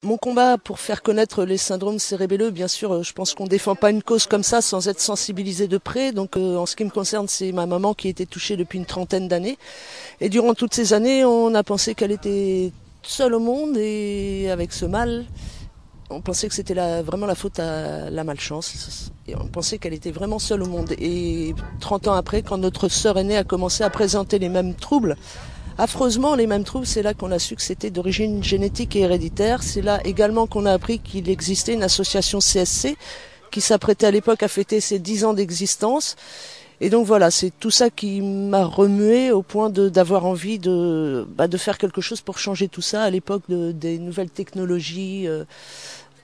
Mon combat pour faire connaître les syndromes cérébelleux, bien sûr, je pense qu'on défend pas une cause comme ça sans être sensibilisé de près. Donc, en ce qui me concerne, c'est ma maman qui était touchée depuis une trentaine d'années. Et durant toutes ces années, on a pensé qu'elle était seule au monde et avec ce mal, on pensait que c'était vraiment la faute à la malchance. Et on pensait qu'elle était vraiment seule au monde. Et 30 ans après, quand notre sœur aînée a commencé à présenter les mêmes troubles, affreusement les mêmes troubles, c'est là qu'on a su que c'était d'origine génétique et héréditaire. C'est là également qu'on a appris qu'il existait une association CSC qui s'apprêtait à l'époque à fêter ses 10 ans d'existence. Et donc voilà, c'est tout ça qui m'a remué au point d'avoir envie de faire quelque chose pour changer tout ça à l'époque des nouvelles technologies.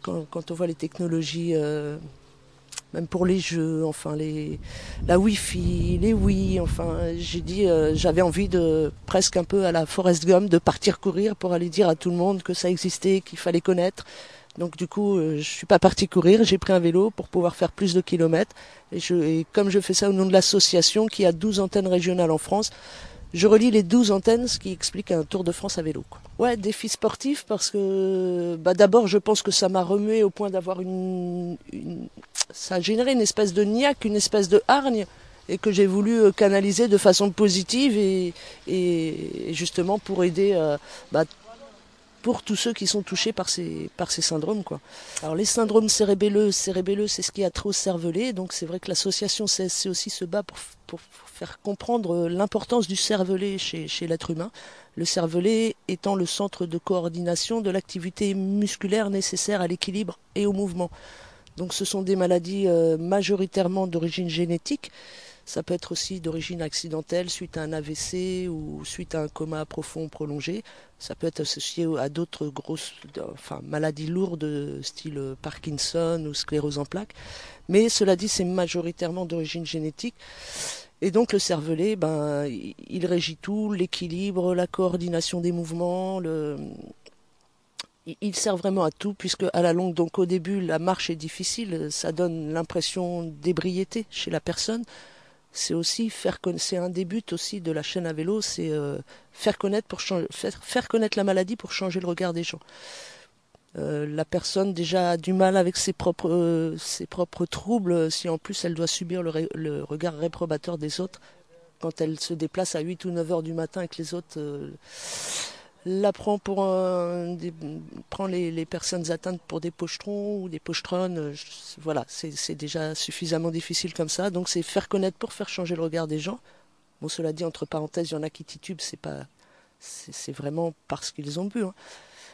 Quand on voit les technologies, même pour les jeux, enfin la Wi-Fi, les Wii, enfin j'ai dit, j'avais envie de presque un peu à la Forrest Gump de partir courir pour aller dire à tout le monde que ça existait, qu'il fallait connaître. Donc du coup, je suis pas parti courir, j'ai pris un vélo pour pouvoir faire plus de kilomètres. Et comme je fais ça au nom de l'association qui a 12 antennes régionales en France, je relie les 12 antennes, ce qui explique un Tour de France à vélo, quoi. Ouais, défi sportif parce que d'abord je pense que ça m'a remué au point d'avoir ça a généré une espèce de niaque, une espèce de hargne et que j'ai voulu canaliser de façon positive et justement pour aider pour tous ceux qui sont touchés par ces syndromes, quoi. Alors les syndromes cérébelleux, c'est ce qui a trop cervelé, donc c'est vrai que l'association CSC aussi se bat pour faire comprendre l'importance du cervelet chez l'être humain. Le cervelet étant le centre de coordination de l'activité musculaire nécessaire à l'équilibre et au mouvement. Donc ce sont des maladies majoritairement d'origine génétique. Ça peut être aussi d'origine accidentelle suite à un AVC ou suite à un coma profond prolongé. Ça peut être associé à d'autres maladies lourdes style Parkinson ou sclérose en plaques. Mais cela dit, c'est majoritairement d'origine génétique. Et donc le cervelet, il régit tout, l'équilibre, la coordination des mouvements, il sert vraiment à tout, puisque à la longue, donc au début, la marche est difficile, ça donne l'impression d'ébriété chez la personne. C'est aussi c'est un des buts aussi de la chaîne à vélo, c'est faire connaître la maladie pour changer le regard des gens. La personne déjà a du mal avec ses propres troubles, si en plus elle doit subir le regard réprobateur des autres quand elle se déplace à 8 ou 9 heures du matin et que les autres la prend prend les personnes atteintes pour des pochetrons ou des pochetronnes. Voilà, c'est déjà suffisamment difficile comme ça. Donc c'est faire connaître pour faire changer le regard des gens. Bon, cela dit, entre parenthèses, il y en a qui titubent, c'est vraiment parce qu'ils ont bu, hein.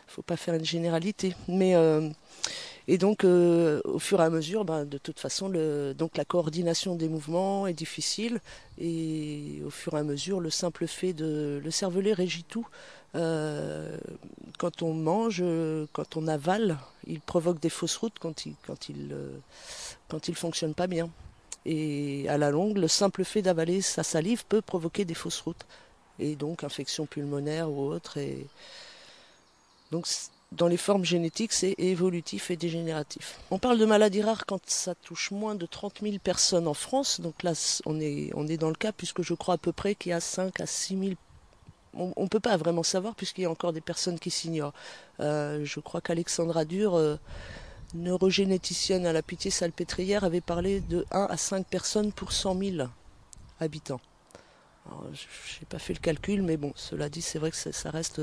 Faut pas faire une généralité. Et donc, au fur et à mesure, de toute façon, donc la coordination des mouvements est difficile. Et au fur et à mesure, le simple fait le cervelet régit tout. Euh, Quand on mange, quand on avale, il provoque des fausses routes quand il fonctionne pas bien. Et à la longue, le simple fait d'avaler sa salive peut provoquer des fausses routes. Et donc, infection pulmonaire ou autre. Et donc, dans les formes génétiques, c'est évolutif et dégénératif. On parle de maladies rares quand ça touche moins de 30 000 personnes en France. Donc là, on est dans le cas, puisque je crois à peu près qu'il y a 5 à 6 000. On ne peut pas vraiment savoir, puisqu'il y a encore des personnes qui s'ignorent. Je crois qu'Alexandra Dur, neurogénéticienne à la Pitié-Salpêtrière, avait parlé de 1 à 5 personnes pour 100 000 habitants. Alors, je n'ai pas fait le calcul, mais bon, cela dit, c'est vrai que ça reste...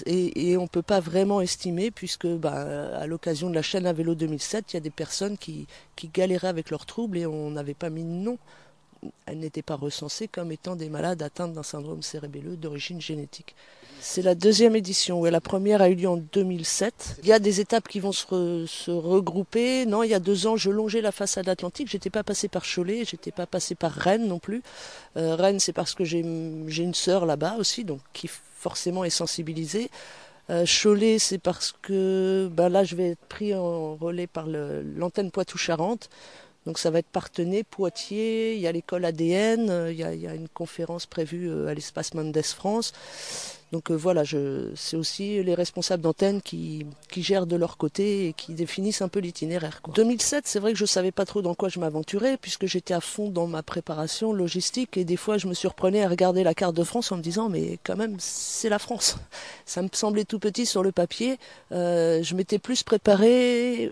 Et on ne peut pas vraiment estimer, puisque à l'occasion de la chaîne à vélo 2007, il y a des personnes qui galéraient avec leurs troubles et on n'avait pas mis de nom. Elles n'étaient pas recensées comme étant des malades atteintes d'un syndrome cérébelleux d'origine génétique. C'est la deuxième édition. Ouais, la première a eu lieu en 2007. Il y a des étapes qui vont se regrouper. Non, il y a 2 ans, je longeais la façade atlantique. J'étais pas passé par Cholet, j'étais pas passé par Rennes non plus. Rennes, c'est parce que j'ai une sœur là-bas aussi, donc qui forcément est sensibilisée. Cholet, c'est parce que là, je vais être pris en relais par l'antenne Poitou-Charentes. Donc ça va être Parthenay, Poitiers, il y a l'école ADN, il y a une conférence prévue à l'espace Mendes France. Donc voilà, c'est aussi les responsables d'antenne qui gèrent de leur côté et qui définissent un peu l'itinéraire. 2007, c'est vrai que je savais pas trop dans quoi je m'aventurais puisque j'étais à fond dans ma préparation logistique et des fois je me surprenais à regarder la carte de France en me disant mais quand même c'est la France. Ça me semblait tout petit sur le papier. Je m'étais plus préparée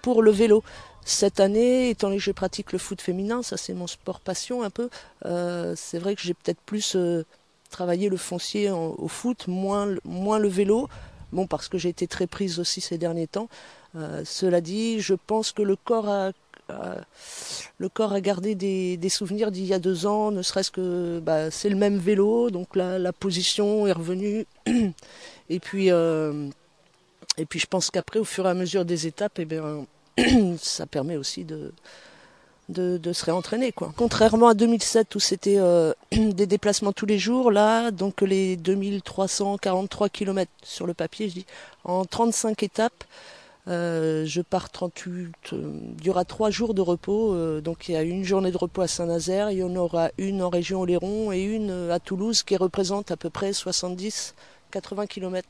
pour le vélo. Cette année, étant donné que je pratique le foot féminin, ça c'est mon sport passion un peu, c'est vrai que j'ai peut-être plus travaillé le foncier au foot, moins le vélo, bon parce que j'ai été très prise aussi ces derniers temps. Cela dit, je pense que le corps a gardé des souvenirs d'il y a 2 ans, ne serait-ce que c'est le même vélo, donc la position est revenue. Et puis je pense qu'après, au fur et à mesure des étapes, eh bien, ça permet aussi de se réentraîner, quoi. Contrairement à 2007 où c'était des déplacements tous les jours, là, donc les 2343 km sur le papier, je dis, en 35 étapes, je pars 38, il y aura 3 jours de repos, donc il y a une journée de repos à Saint-Nazaire, il y en aura une en région Oléron et une à Toulouse qui représente à peu près 70-80 km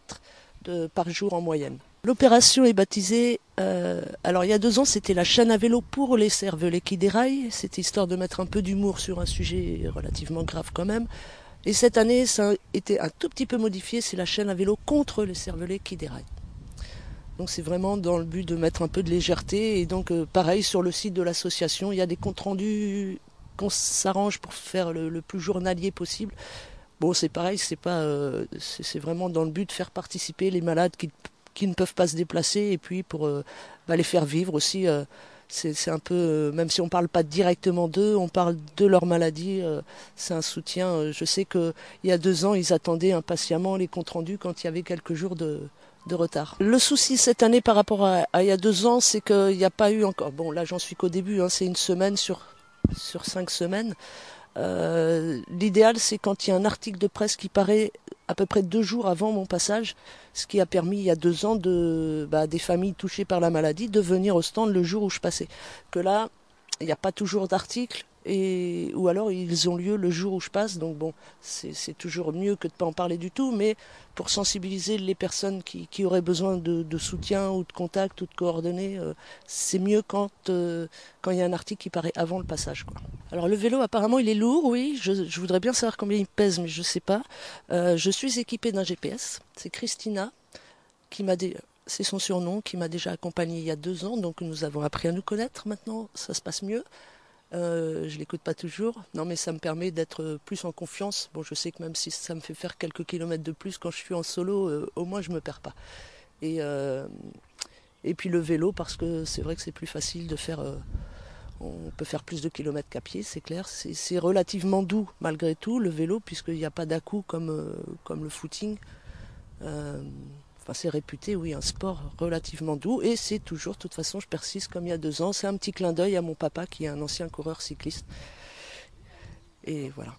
par jour en moyenne. L'opération est baptisée, alors il y a 2 ans c'était la chaîne à vélo pour les cervelets qui déraillent, c'était histoire de mettre un peu d'humour sur un sujet relativement grave quand même. Et cette année ça a été un tout petit peu modifié, c'est la chaîne à vélo contre les cervelets qui déraillent. Donc c'est vraiment dans le but de mettre un peu de légèreté et donc pareil sur le site de l'association, il y a des comptes rendus qu'on s'arrange pour faire le plus journalier possible. Bon c'est pareil, c'est vraiment dans le but de faire participer les malades qui ne peuvent pas se déplacer et puis pour les faire vivre aussi. C'est un peu, même si on ne parle pas directement d'eux, on parle de leur maladie, c'est un soutien. Je sais qu'il y a 2 ans, ils attendaient impatiemment les comptes rendus quand il y avait quelques jours de retard. Le souci cette année par rapport à il y a 2 ans, c'est qu'il n'y a pas eu encore, bon là j'en suis qu'au début, hein, c'est une semaine sur 5 semaines. L'idéal c'est quand il y a un article de presse qui paraît à peu près 2 jours avant mon passage, ce qui a permis il y a 2 ans des familles touchées par la maladie de venir au stand le jour où je passais. Que là, il n'y a pas toujours d'articles ou alors ils ont lieu le jour où je passe, donc bon, c'est toujours mieux que de ne pas en parler du tout, mais pour sensibiliser les personnes qui auraient besoin de soutien ou de contact ou de coordonnées, c'est mieux quand il y a un article qui paraît avant le passage, quoi. Alors le vélo apparemment il est lourd, oui, je voudrais bien savoir combien il pèse, mais je ne sais pas. Je suis équipée d'un GPS, c'est Christina c'est son surnom, qui m'a déjà accompagnée il y a 2 ans, donc nous avons appris à nous connaître maintenant, ça se passe mieux. Je l'écoute pas toujours, non mais ça me permet d'être plus en confiance. Bon, je sais que même si ça me fait faire quelques kilomètres de plus quand je suis en solo, au moins je me perds pas. Et puis le vélo, parce que c'est vrai que c'est plus facile de faire. On peut faire plus de kilomètres qu'à pied, c'est clair. C'est relativement doux malgré tout le vélo, puisqu'il n'y a pas d'à-coups comme le footing. Enfin, c'est réputé, oui, un sport relativement doux. Et c'est toujours, de toute façon, je persiste comme il y a 2 ans. C'est un petit clin d'œil à mon papa qui est un ancien coureur cycliste. Et voilà.